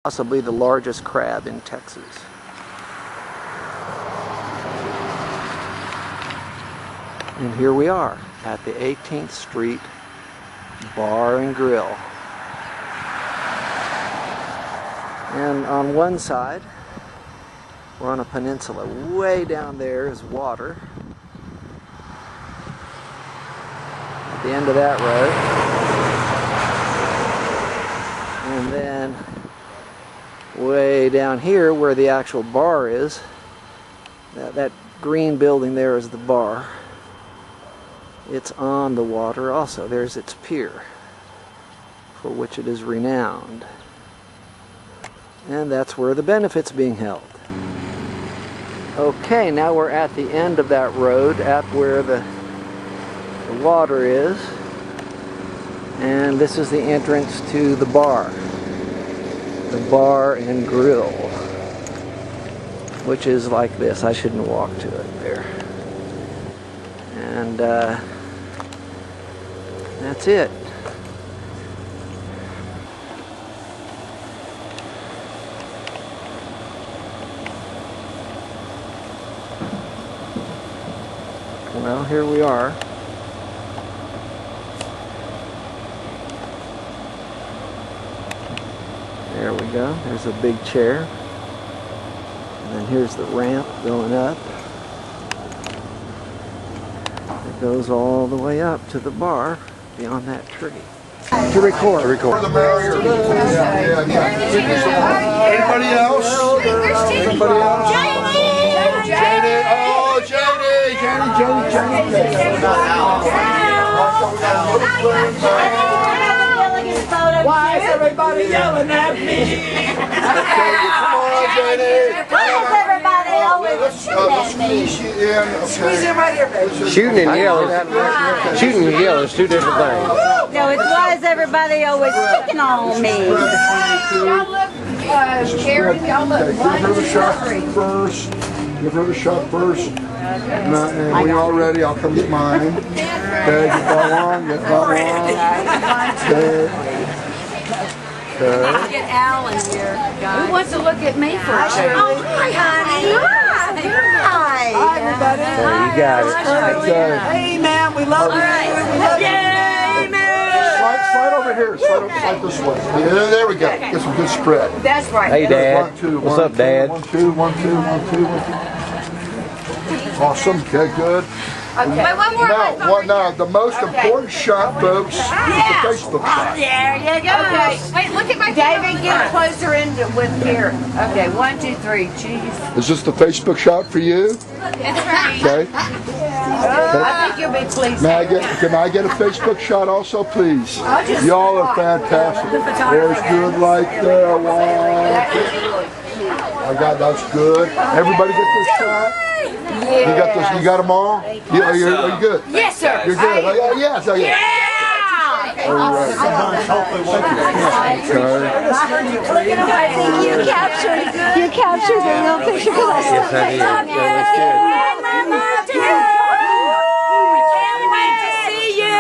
Possibly the largest crab in Texas. And here we are at the 18th Street Bar and Grill. And on one side, we're on a peninsula. Way down there is water. At the end of that road. And then way down here where the actual bar is, that green building there is the bar. It's on the water also. There's its pier, for which it is renowned. And that's where the benefit's being held. Okay, now we're at the end of that road, at where the water is. And this is the entrance to the bar. The Bar and Grill. Which is like this. I shouldn't walk to it there. And that's it. Well, here we are. There we go. There's a big chair. And then here's the ramp going up. It goes all the way up to the bar beyond that tree. To record. For the merrier. Anybody else? Anybody else? Janie! Oh, Janie! Why is everybody yelling at me? Come on, Janie! Why is everybody always Squeeze in. Squeeze in right here, baby. Shooting and yelling is two different things. No, it's why is everybody always picking on me? Y'all look, Karen, y'all look give her the shot first. Give her the shot first. And when you're all ready, I'll come get mine. Okay, get that one, get that one. Okay. Get Al in here, guys. Who wants to look at me first? Oh, hi, honey. Hi. Hi, everybody. You got it. Okay. Hey, man, we love you. Yay, man. Slide over here. Slide this way. Yeah, there we go. Get some good spread. That's right. Hey, Dad. 1, 2, What's up, Dad? 1, 2, 1, 2, 1, 2, 1, 2. Awesome. Okay, good. Okay. Wait, one more. Now, the most important shot, folks, is the Facebook shot. There you go. Okay. Wait, look at my David, get closer into with here. Okay, 1, 2, 3. Jeez. Is this the Facebook shot for you? That's right. Okay. I think you'll be pleased. Can I get a Facebook shot also, please? Y'all are fantastic. There's good like there. I got that's good. Everybody get this shot? Yeah. You got this? You got them all? Are you good? Yes, sir. You're good. Yes. Yeah. All right. I think you captured the real picture. Yes, I did. That was good. Can't wait to see you.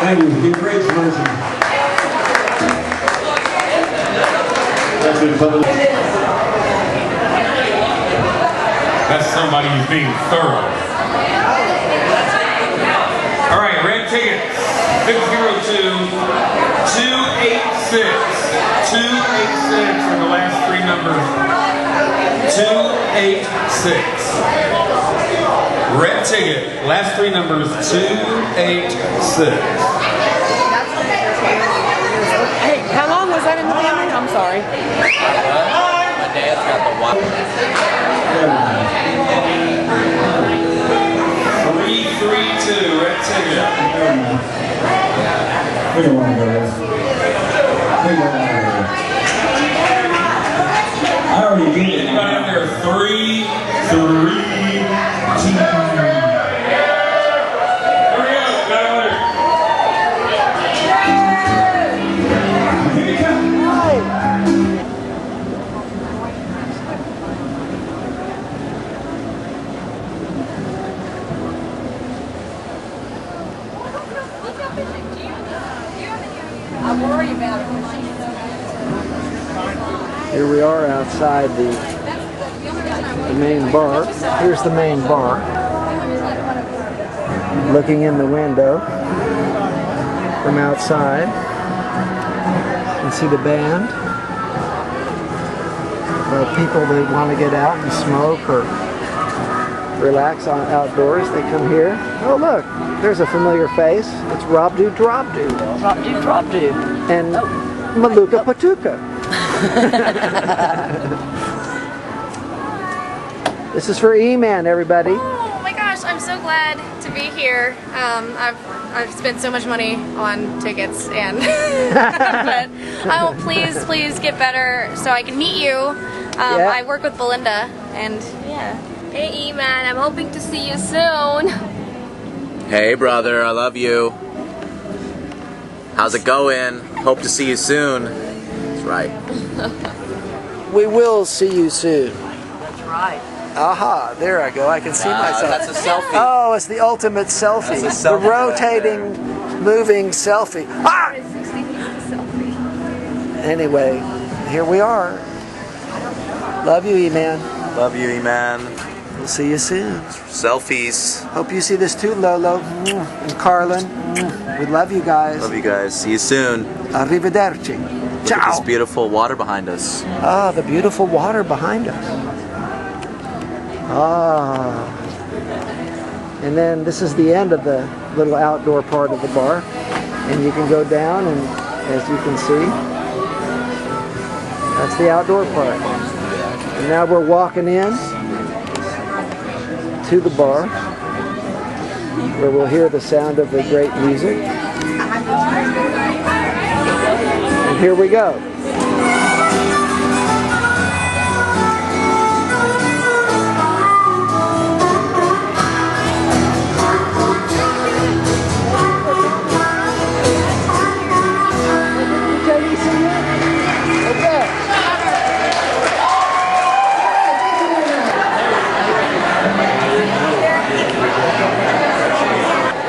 Thank you. Give praise to mercy. That's somebody who's being thorough. All right, red tickets. 286. 286 are the last three numbers. 286. Red ticket. Last three numbers. 286. Hey, how long was that in the family? I'm sorry. My dad's got the one. 332. Red ticket. We don't want to go there. We don't want to go there. I already did it. Anybody out there? 3, 2. Here we are outside the main bar. Here's the main bar. Looking in the window from outside. You can see the band. People that want to get out and smoke or relax on outdoors, they come here. Oh look, there's a familiar face. It's Robdu Drobdu. Drop-do, drop-do. And Maluka Patuka. This is for Eman, everybody. Oh my gosh, I'm so glad to be here. I've spent so much money on tickets, and but I will please get better so I can meet you. Yeah. I work with Belinda, and yeah. Hey Eman, I'm hoping to see you soon. Hey brother, I love you. How's it going? Hope to see you soon. That's right. We will see you soon. That's right. Aha, there I go. I can see myself. That's a selfie. Oh, it's the ultimate selfie. That's a selfie The rotating, moving selfie. Ah! Anyway, here we are. Love you, Eman. Love you, Eman. We'll see you soon. Selfies. Hope you see this too, Lolo and Carlin. We love you guys. Love you guys. See you soon. Arrivederci. Look at Ciao. this beautiful water behind us. Ah, the beautiful water behind us. Ah. And then this is the end of the little outdoor part of the bar. And you can go down, and as you can see, that's the outdoor part. And now we're walking in to the bar, where we'll hear the sound of the great music. And here we go.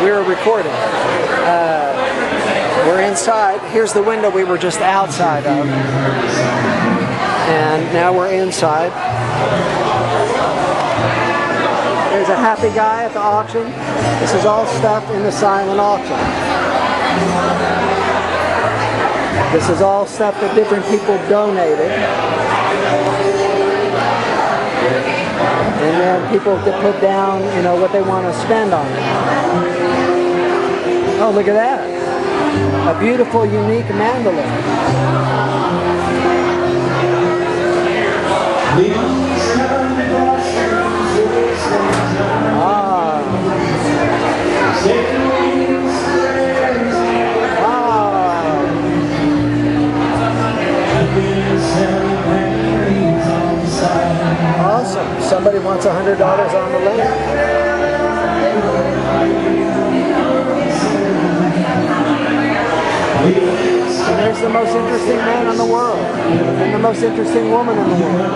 We're recording. We're inside. Here's the window we were just outside of. And now we're inside. There's a happy guy at the auction. This is all stuff in the silent auction. This is all stuff that different people donated. And then people to put down, you know, what they want to spend on it. Oh, look at that. A beautiful, unique mandolin. Ah. Awesome. Somebody wants $100 on the limit. And there's the most interesting man in the world. And the most interesting woman in the world.